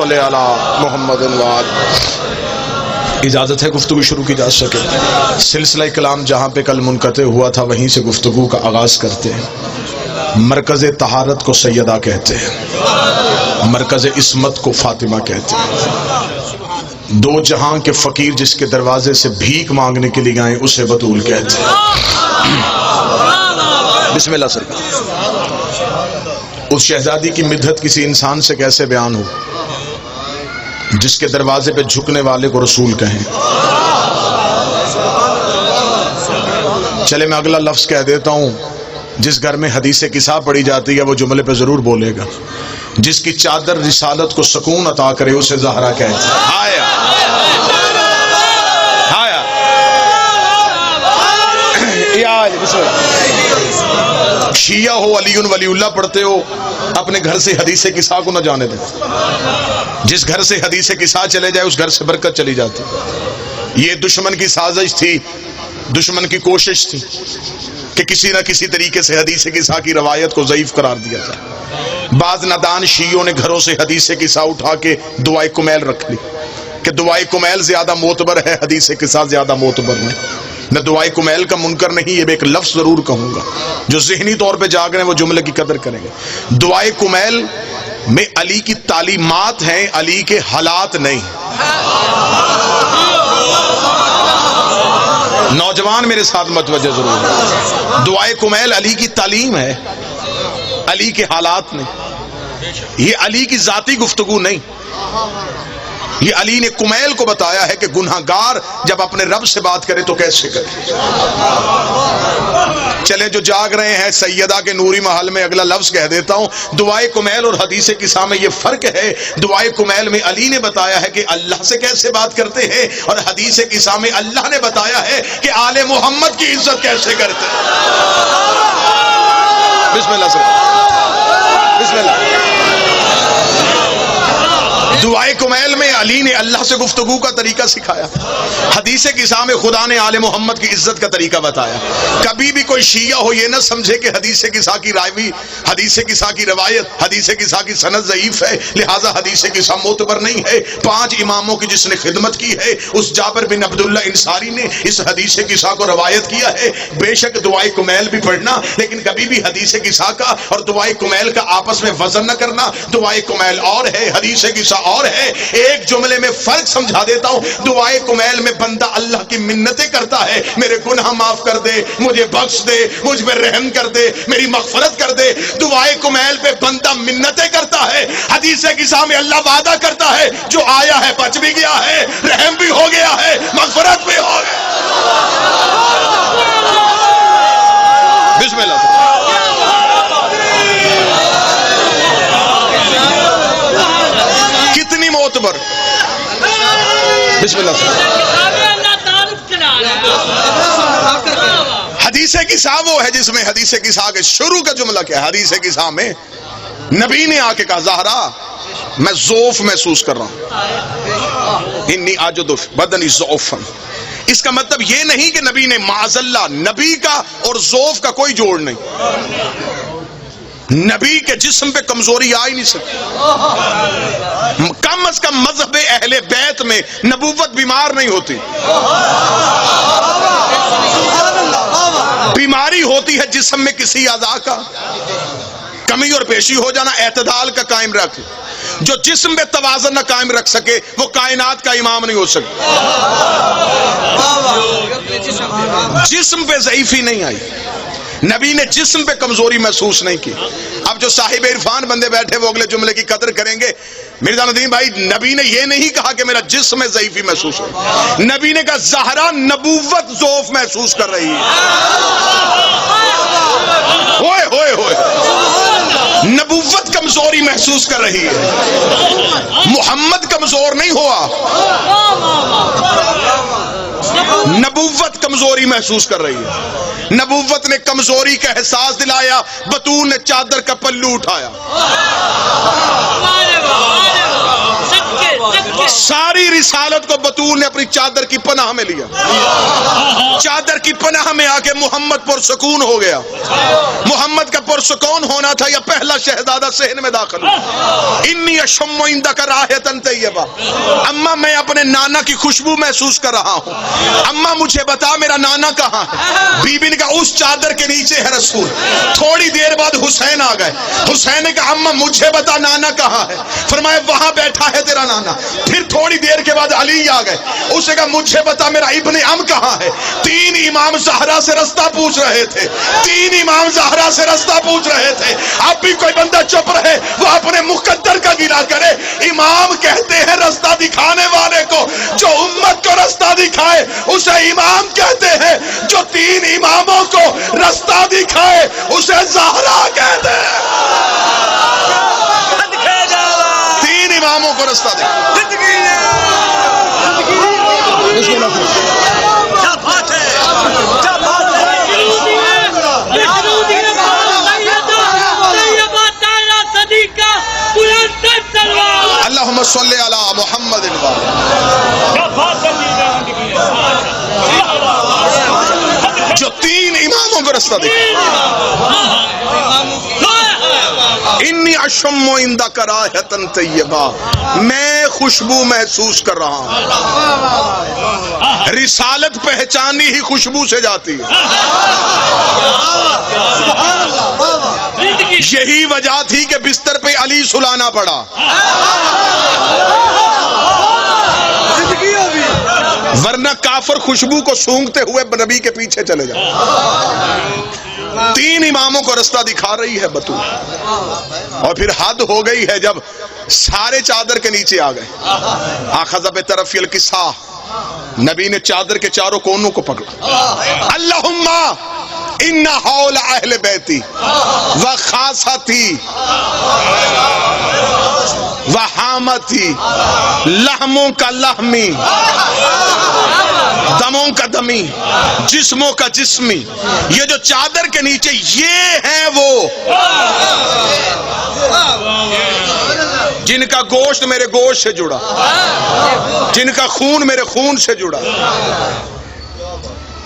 صلی علی محمد وآل۔ اجازت ہے گفتگو شروع کی جا سکے؟ سلسلہ کلام جہاں پہ کل منقطع ہوا تھا وہیں سے گفتگو کا آغاز کرتے ہیں۔ مرکز طہارت کو سیدہ کہتے ہیں، مرکز عصمت کو فاطمہ کہتے ہیں، دو جہاں کے فقیر جس کے دروازے سے بھیک مانگنے کے لیے آئے اسے بطول کہتے ہیں۔ بسم اللہ سر۔ اس شہزادی کی مدحت کسی انسان سے کیسے بیان ہو جس کے دروازے پہ جھکنے والے کو رسول کہیں؟ چلے میں اگلا لفظ کہہ دیتا ہوں، جس گھر میں حدیث قصہ پڑھی جاتی ہے وہ جملے پہ ضرور بولے گا۔ جس کی چادر رسالت کو سکون عطا کرے اسے زہرا کہتے ہیں۔ آیا آیا شیعہ ہو علی ولی اللہ پڑھتے ہو، اپنے گھر سے حدیث قصہ کو نہ جانے دیں۔ جس گھر سے حدیث قصہ چلے جائے اس گھر سے برکت چلی جاتی۔ یہ دشمن کی سازش تھی، دشمن کی کوشش تھی کہ کسی نہ کسی طریقے سے حدیث قصہ کی روایت کو ضعیف قرار دیا جائے۔ بعض نادان شیعوں نے گھروں سے حدیث قصہ اٹھا کے دعائے کمیل رکھ لی کہ دعائے کمیل زیادہ معتبر ہے، حدیث قصہ زیادہ معتبر نہیں۔ میں دعائے کمیل کا منکر نہیں، یہ ایک لفظ ضرور کہوں گا، جو ذہنی طور پہ جاگ رہے ہیں وہ جملے کی قدر کریں گے۔ دعائے کمیل میں علی کی تعلیمات ہیں، علی کے حالات نہیں۔ نوجوان میرے ساتھ متوجہ ضرور۔ دعائے کمیل علی کی تعلیم ہے، علی کے حالات نہیں۔ یہ علی کی ذاتی گفتگو نہیں، یہ علی نے کمیل کو بتایا ہے کہ گناہگار جب اپنے رب سے بات کرے تو کیسے کرے۔ چلے جو جاگ رہے ہیں سیدہ کے نوری محل میں اگلا لفظ کہہ دیتا ہوں۔ دعائے کمیل اور حدیث قصہ میں یہ فرق ہے، دعائے کمیل میں علی نے بتایا ہے کہ اللہ سے کیسے بات کرتے ہیں، اور حدیث قصہ میں اللہ نے بتایا ہے کہ آل محمد کی عزت کیسے کرتے ہیں۔ بسم اللہ سے بسم اللہ۔ دعائے کمیل میں علی نے اللہ سے گفتگو کا طریقہ سکھایا، حدیث قصہ میں خدا نے آل محمد کی عزت کا طریقہ بتایا۔ کبھی بھی کوئی شیعہ ہو یہ نہ سمجھے کہ حدیث قصہ کی راوی، حدیث قصہ کی روایت، حدیث قصہ کی سند ضعیف ہے لہٰذا حدیث قصہ معتبر نہیں ہے۔ 5 اماموں کی جس نے خدمت کی ہے اس جابر بن عبداللہ انصاری نے اس حدیث قصہ کو روایت کیا ہے۔ بے شک دعائے کمیل بھی پڑھنا، لیکن کبھی بھی حدیث قصہ کا اور دعائے کمیل کا آپس میں وزن نہ کرنا۔ دعائے کمیل اور ہے، حدیث قصہ اور ہے۔ ایک جملے میں فرق سمجھا دیتا ہوں، دعائے کمیل میں بندہ اللہ کی منتیں کرتا ہے، میرے گناہ معاف کر دے، مجھے بخش دے، مجھ پہ رحم کر دے، میری مغفرت کر دے۔ دعائے کمیل پہ بندہ منتیں کرتا ہے، حدیث قصہ میں اللہ وعدہ کرتا ہے جو آیا ہے بچ بھی گیا ہے، رحم بھی ہو گیا ہے، مغفرت بھی ہو گیا۔ بسم اللہ۔ معتبر بسم اللہ سے حدیث قصہ وہ ہے جس میں حدیث قصہ کے شروع کا جملہ کیا ہے؟ حدیث قصہ میں نبی نے آ کے کہا زہرا میں ضعف محسوس کر رہا ہوں، انی اجد بدنی ضعفا۔ اس کا مطلب یہ نہیں کہ نبی نے معاذ اللہ، نبی کا اور ضعف کا کوئی جوڑ نہیں، نبی کے جسم پہ کمزوری آ ہی نہیں سکتی۔ کم از کم مذہب اہل بیت میں نبوت بیمار نہیں ہوتی، بیماری ہوتی ہے جسم میں کسی اعضاء کا کمی اور پیشی ہو جانا۔ اعتدال کا قائم رکھ، جو جسم میں توازن نہ قائم رکھ سکے وہ کائنات کا امام نہیں ہو سکتا۔ جسم پہ ضعیفی نہیں آئی، نبی نے جسم پہ کمزوری محسوس نہیں کی۔ اب جو صاحب عرفان بندے بیٹھے وہ اگلے جملے کی قدر کریں گے۔ مرزا ندیم بھائی، نبی نے یہ نہیں کہا کہ میرا جسم میں ضعیفی محسوس ہو، نبی نے کہا زہرا نبوت ضعف محسوس کر رہی ہے۔ ہوئے ہوئے ہوئے نبوت کمزوری محسوس کر رہی ہے، محمد کمزور نہیں ہوا، نبوت کمزوری محسوس کر رہی ہے۔ نبوت نے کمزوری کا احساس دلایا، بطول نے چادر کا پلو اٹھایا، ساری رسالت کو بطول نے اپنی چادر کی پناہ میں لیا، چادر کی پناہ میں آ کے محمد پرسکون ہو گیا۔ محمد کا پرسکون ہونا تھا، یا پہلا شہزادہ صحن میں داخل ہوا۔ انی اشم عندک رائحۃ طیبہ، اماں میں اپنے نانا کی خوشبو محسوس کر رہا ہوں، اماں مجھے بتا میرا نانا کہاں ہے؟ بی بی نے کہا اس چادر کے نیچے ہے رسول۔ تھوڑی دیر بعد حسین آ گئے، حسین نے کہا اماں مجھے بتا نانا کہاں ہے؟ فرمایا وہاں بیٹھا ہے تیرا نانا۔ پھر تھوڑی دیر کے بعد علی آ گئے، اس نے کہا مجھے بتا میرا ابن ام کہاں ہے؟ تین امام زہرا سے رستہ پوچھ رہے تھے، تین امام زہرا سے رستہ پوچھ رہے تھے۔ اب بھی کوئی بندہ چپ رہے، وہ اپنے مقدر کا گلہ کرے۔ امام کہتے ہیں رستہ دکھانے والے کو، جو امت کو رستہ دکھائے اسے امام کہتے ہیں، جو تین اماموں کو رستہ دکھائے اسے زہرا کہتے ہیں۔ تین اماموں کو رستہ دکھائے۔ اللہم صلی علی محمد جو تین اماموں کو رستہ دکھائے۔ انی اشم عندک رائحۃ طیبہ، میں خوشبو محسوس کر رہا ہوں۔ رسالت پہچانی ہی خوشبو سے جاتی ہے۔ یہی وجہ تھی کہ بستر پہ علی سلانا پڑا، ورنہ کافر خوشبو کو سونگتے ہوئے نبی کے پیچھے چلے جائے۔ تین اماموں کو رستہ دکھا رہی ہے بطول، اور پھر حد ہو گئی ہے جب سارے چادر کے نیچے آ گئے۔ اخذ بطرف الکساء، نبی نے چادر کے چاروں کونوں کو پکڑا۔ اللہم ان حول اہل بیتی و خاصتی و حامتی، لحموں کا لحمی، دموں کا دمی، جسموں کا جسمی۔ یہ جو چادر کے نیچے یہ ہیں وہ جن کا گوشت میرے گوشت سے جڑا، جن کا خون میرے خون سے جڑا۔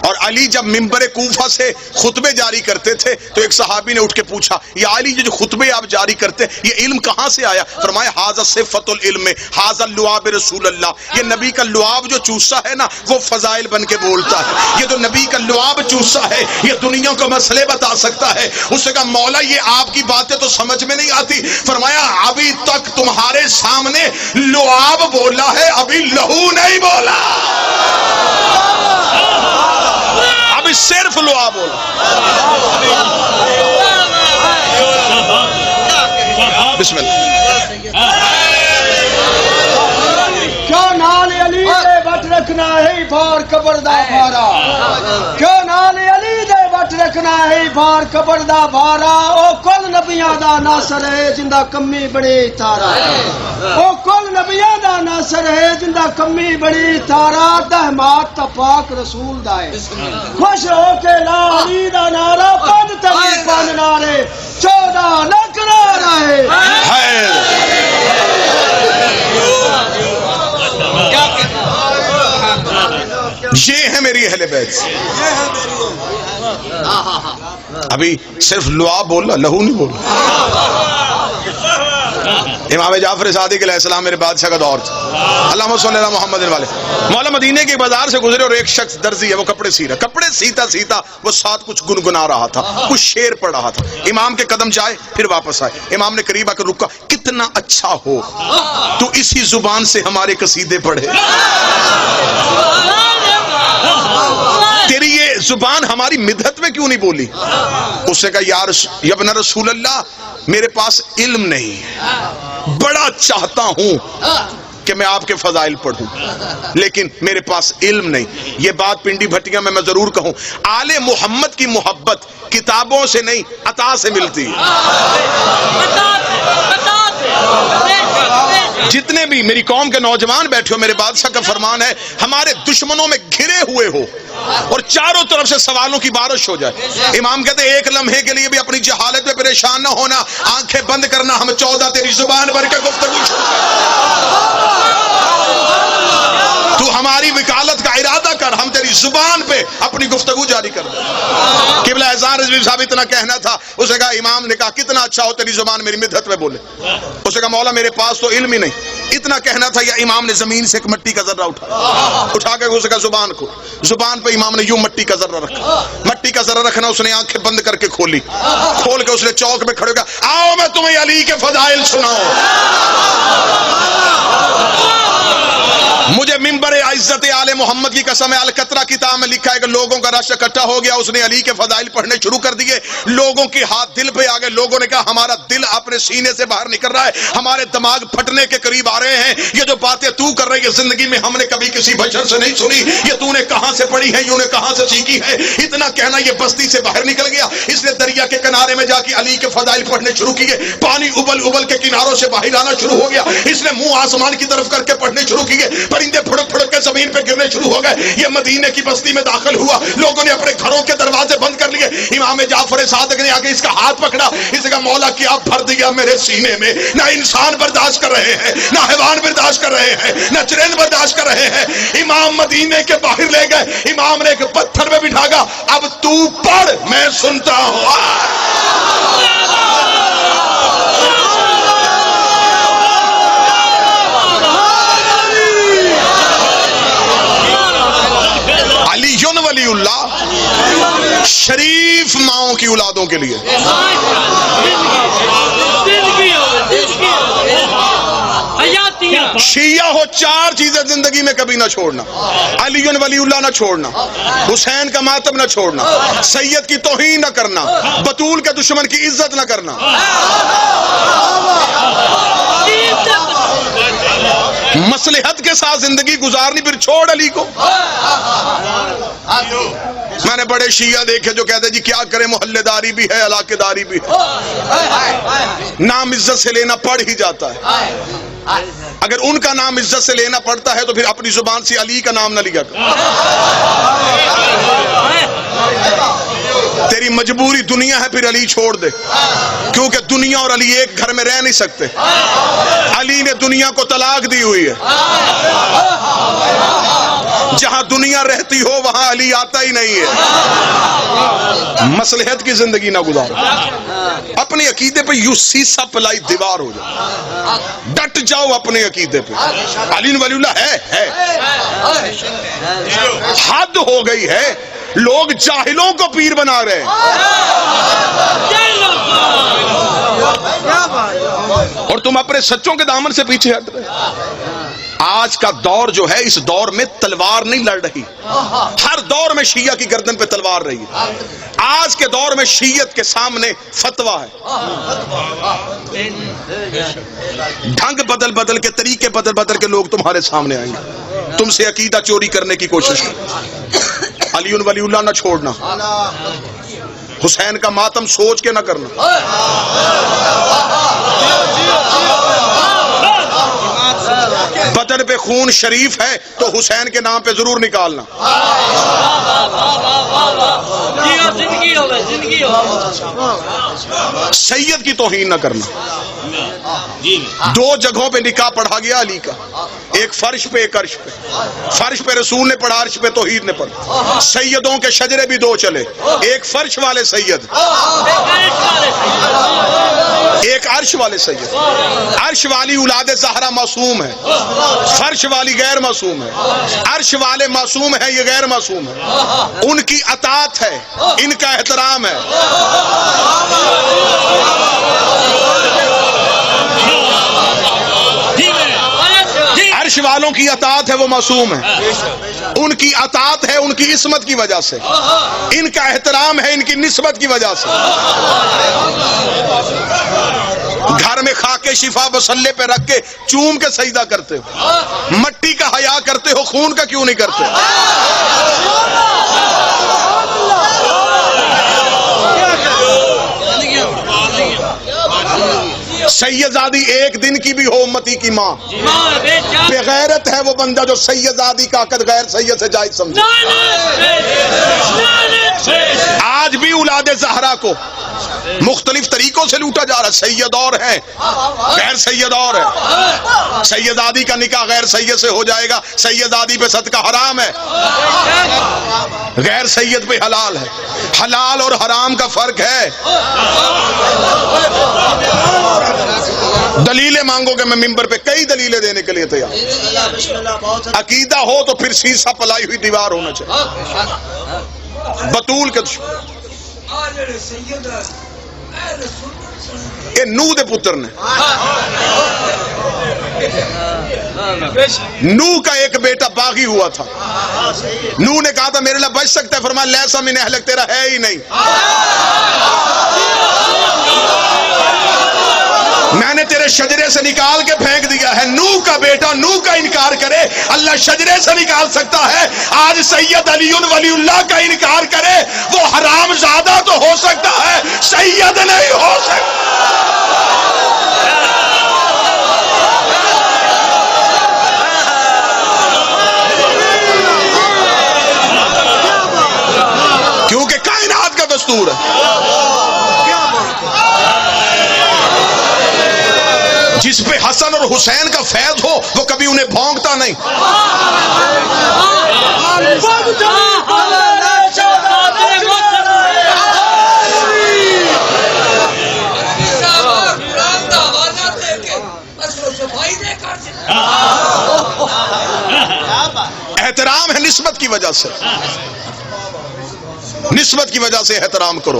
اور علی جب منبر کوفہ سے خطبے جاری کرتے تھے تو ایک صحابی نے اٹھ کے پوچھا، یا علی یہ جو خطبے آپ جاری کرتے یہ علم کہاں سے آیا؟ فرمایا ھذا صفۃ العلم، ھذا لعاب رسول اللہ۔ یہ نبی کا لعاب جو چوسا ہے نا وہ فضائل بن کے بولتا ہے۔ یہ جو نبی کا لعاب چوسا ہے یہ دنیا کو مسئلے بتا سکتا ہے۔ اس نے کہا مولا یہ آپ کی باتیں تو سمجھ میں نہیں آتی۔ فرمایا ابھی تک تمہارے سامنے لعاب بولا ہے، ابھی لہو نہیں بولا، ابھی صرف لعا بولا۔ بسم اللہ۔ کیوں نال علی دے بٹ رکھنا ہے بار قبر دا بھارا، کیوں نال علی دے بٹ رکھنا ہے بار قبر دا بھارا۔ او کل نبیاں دا ناصر ہے جندا کمی بڑی تارا، او کل نبیاں دا ناصر ہے جندا کمی بڑی تارا۔ دہمات تا پاک رسول دا ہے، خوش ہو کے لا علی دا نعرہ، پد تبھی پن نعرے 14 لاکھ نعرہ ہے۔ یہ ہے میری اہل بیت۔ ابھی صرف لعا بولا، لہو نہیں بولا۔ امام جعفر صادق علیہ السلام میرے بادشاہ کا دور تھا، اللہم صلی اللہ محمد والے۔ مولا مدینے کے بازار سے گزرے اور ایک شخص درزی ہے، وہ کپڑے سی رہا، کپڑے سیتا سیتا وہ ساتھ کچھ گنگنا رہا تھا، کچھ شعر پڑھ رہا تھا۔ امام کے قدم جائے پھر واپس آئے، امام نے قریب آ کر رکا، کتنا اچھا ہو تو اسی زبان سے ہمارے قصیدے پڑھے، تیری یہ زبان ہماری مدحت میں کیوں نہیں بولی؟ اس نے کہا یا ابن رسول اللہ میرے پاس علم نہیں ہے، بڑا چاہتا ہوں کہ میں آپ کے فضائل پڑھوں لیکن میرے پاس علم نہیں۔ یہ بات پنڈی بھٹیاں میں ضرور کہوں، آل محمد کی محبت کتابوں سے نہیں عطا سے ملتی ہے۔ جتنے بھی میری قوم کے نوجوان بیٹھے ہو، میرے بادشاہ کا فرمان ہے ہمارے دشمنوں میں گھرے ہوئے ہو اور چاروں طرف سے سوالوں کی بارش ہو جائے، امام کہتے ہیں ایک لمحے کے لیے بھی اپنی جہالت میں پریشان نہ ہونا، آنکھیں بند کرنا، ہم 14 تیری زبان بھر کے گفتگو شروع کریں۔ تو ہماری وکالت کا ارادہ کر، ہم تیری زبان پہ اپنی گفتگو جاری کر دیں۔ قبلہ احسان رضوی صاحب اتنا کہنا تھا، اسے کہا امام نے کہا کتنا اچھا ہو تیری زبان میری مدحت میں بولے۔ اسے کہا مولا میرے پاس تو علم ہی نہیں، اتنا کہنا تھا یا امام نے زمین سے ایک مٹی کا ذرہ اٹھا کے اسے کہا زبان کھول۔ زبان پہ امام نے یوں مٹی کا ذرہ رکھا، مٹی کا ذرہ رکھنا اس نے آنکھیں بند کر کے کھولی، کھول کے اس نے چوک میں کھڑے ہو کہا آؤ میں تمہیں علی کے فضائل سناؤں۔ مجھے منبر عزت آل محمد کی قسم ہے، القطرہ کتاب میں لکھا ہے کہ لوگوں کا رش اکٹھا ہو گیا، اس نے علی کے فضائل پڑھنے شروع کر دیے، لوگوں کے ہاتھ دل پہ آ گئے، لوگوں نے کہا ہمارا دل اپنے سینے سے باہر نکل رہا ہے، ہمارے دماغ پھٹنے کے قریب آ رہے ہیں، یہ جو باتیں تو کر رہی ہے زندگی میں ہم نے کبھی کسی بشر سے نہیں سنی، یہ تو نے کہاں سے پڑھی ہے، یوں نے کہاں سے سیکھی ہے۔ اتنا کہنا یہ بستی سے باہر نکل گیا، اس نے دریا کے کنارے میں جا کے علی کے فضائل پڑھنے شروع کیے، پانی ابل ابل کے کناروں سے باہر آنا شروع ہو گیا، اس نے منہ آسمان کی طرف کر کے پڑھنے شروع کیے، پرندے پھڑک پھڑک کے زمین پہ گرنے شروع ہو گئے، یہ مدینے کی بستی میں داخل ہوا، لوگوں نے اپنے گھروں کے دروازے بند کر لیے، امام جعفر صادق نے آگے اس کا ہاتھ پکڑا، اس کا مولا کیا بھر دیا میرے سینے میں، نہ انسان برداشت کر رہے ہیں، نہ حیوان برداشت کر رہے ہیں، نہ چرند برداشت کر رہے ہیں۔ امام مدینے کے باہر لے گئے، امام نے ایک پتھر میں بٹھا گا، اب تو پڑھ میں سنتا ہوں۔ علی ولی اللہ شریف ماؤں کی اولادوں کے لیے شیعہ ہو چار چیزیں زندگی میں کبھی نہ چھوڑنا، علی ولی اللہ نہ چھوڑنا، حسین کا ماتم نہ چھوڑنا، سید کی توہین نہ کرنا، بطول کے دشمن کی عزت نہ کرنا۔ مصلحت کے ساتھ زندگی گزارنی، پھر چھوڑ علی کو۔ میں نے بڑے شیعہ دیکھے جو کہتے جی کیا کریں، محلے داری بھی ہے، علاقے داری بھی ہے، نام عزت سے لینا پڑ ہی جاتا ہے۔ اگر ان کا نام عزت سے لینا پڑتا ہے تو پھر اپنی زبان سے علی کا نام نہ لیا کر۔ تیری مجبوری دنیا ہے، پھر علی چھوڑ دے، کیونکہ دنیا اور علی ایک گھر میں رہ نہیں سکتے۔ علی نے دنیا کو طلاق دی ہوئی ہے، جہاں دنیا رہتی ہو وہاں علی آتا ہی نہیں ہے۔ مصلحت کی زندگی نہ گزارو، اپنے عقیدے پہ یوں سیسا پلائی دیوار ہو جاؤ، ڈٹ جاؤ اپنے عقیدے پہ۔ علی ولی اللہ ہے، حد ہو گئی ہے، لوگ جاہلوں کو پیر بنا رہے ہیں، اور تم اپنے سچوں کے دامن سے پیچھے ہٹ رہے۔ آج کا دور جو ہے، اس دور میں تلوار نہیں لڑ رہی، ہر دور میں شیعہ کی گردن پہ تلوار رہی ہے۔ آج کے دور میں شیعت کے سامنے فتویٰ ہے، ڈھنگ بدل بدل کے، طریقے بدل بدل کے لوگ تمہارے سامنے آئیں گے، تم سے عقیدہ چوری کرنے کی کوشش کریں۔ علی ولی اللہ نہ چھوڑنا، حسین کا ماتم سوچ کے نہ کرنا۔ بدن پہ خون شریف ہے تو حسین کے نام پہ ضرور نکالنا۔ سید کی توہین نہ کرنا۔ دو جگہوں پہ نکاح پڑھا گیا علی کا، ایک فرش پہ ایک عرش پہ۔ فرش پہ رسول نے پڑھا، عرش پہ توحید نے پڑھا۔ سیدوں کے شجرے بھی دو چلے، ایک فرش والے سید، ایک عرش والے سید۔ عرش والی اولاد زہرا معصوم ہے، فرش والی غیر معصوم ہے۔ عرش والے معصوم ہیں، یہ غیر معصوم ہے، ان کی اطاعت ہے، ان کا احترام ہے۔ عرش والوں کی اطاعت ہے، وہ معصوم ہے، ان کی اطاعت ہے ان کی عصمت کی وجہ سے، ان کا احترام ہے ان کی نسبت کی وجہ سے۔ گھر میں خاکے شفا مسلے پہ رکھ کے چوم کے سجدہ کرتے ہو، مٹی کا حیا کرتے ہو، خون کا کیوں نہیں کرتے؟ سیدزادی ایک دن کی بھی ہو امتی کی ماں، بغیرت ہے وہ بندہ جو سیدزادی کا عقد غیر سید سے جائز سمجھے۔ آج بھی اولاد زہرا کو مختلف طریقوں سے لوٹا جا رہا ہے، سید اور ہے غیر سید اور ہے، سیدزادی کا نکاح غیر سید سے ہو جائے گا، سیدزادی پہ صدقہ حرام ہے، غیر سید پہ حلال ہے۔ حلال اور حرام کا فرق ہے۔ دلیلیں مانگو کہ میں ممبر پہ کئی دلیلیں دینے کے لیے تیار، عقیدہ ہو تو پھر سیسا پلائی ہوئی دیوار ہونا چاہیے۔ بطول کے یہ نوح دے پتر نے، نوح کا ایک بیٹا باغی ہوا تھا، نوح نے کہا تھا میرے لیے بچ سکتا ہے، فرمایا لیسا من اہلک، تیرا ہے ہی نہیں، میں نے تیرے شجرے سے نکال کے پھینک دیا ہے۔ نوح کا بیٹا نوح کا انکار کرے، اللہ شجرے سے نکال سکتا ہے۔ آج سید علی ولی اللہ کا انکار کرے، وہ حرام زادہ تو ہو سکتا ہے، سید نہیں ہو سکتا۔ کیونکہ کائنات کا دستور ہے، جس پہ حسن اور حسین کا فیض ہو وہ کبھی انہیں بھونکتا نہیں۔ احترام ہے نسبت کی وجہ سے، نسبت کی وجہ سے احترام کرو۔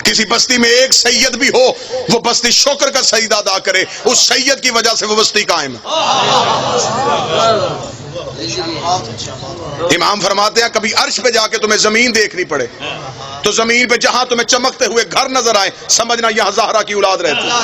کسی بستی میں ایک سید بھی ہو، وہ بستی شکر کا سجدہ ادا کرے، اس سید کی وجہ سے وہ بستی قائم ہے۔ امام فرماتے ہیں کبھی عرش پہ جا کے تمہیں زمین دیکھنی پڑے تو زمین پہ جہاں تمہیں چمکتے ہوئے گھر نظر آئے، سمجھنا یہاں زہرا کی اولاد رہتی ہے۔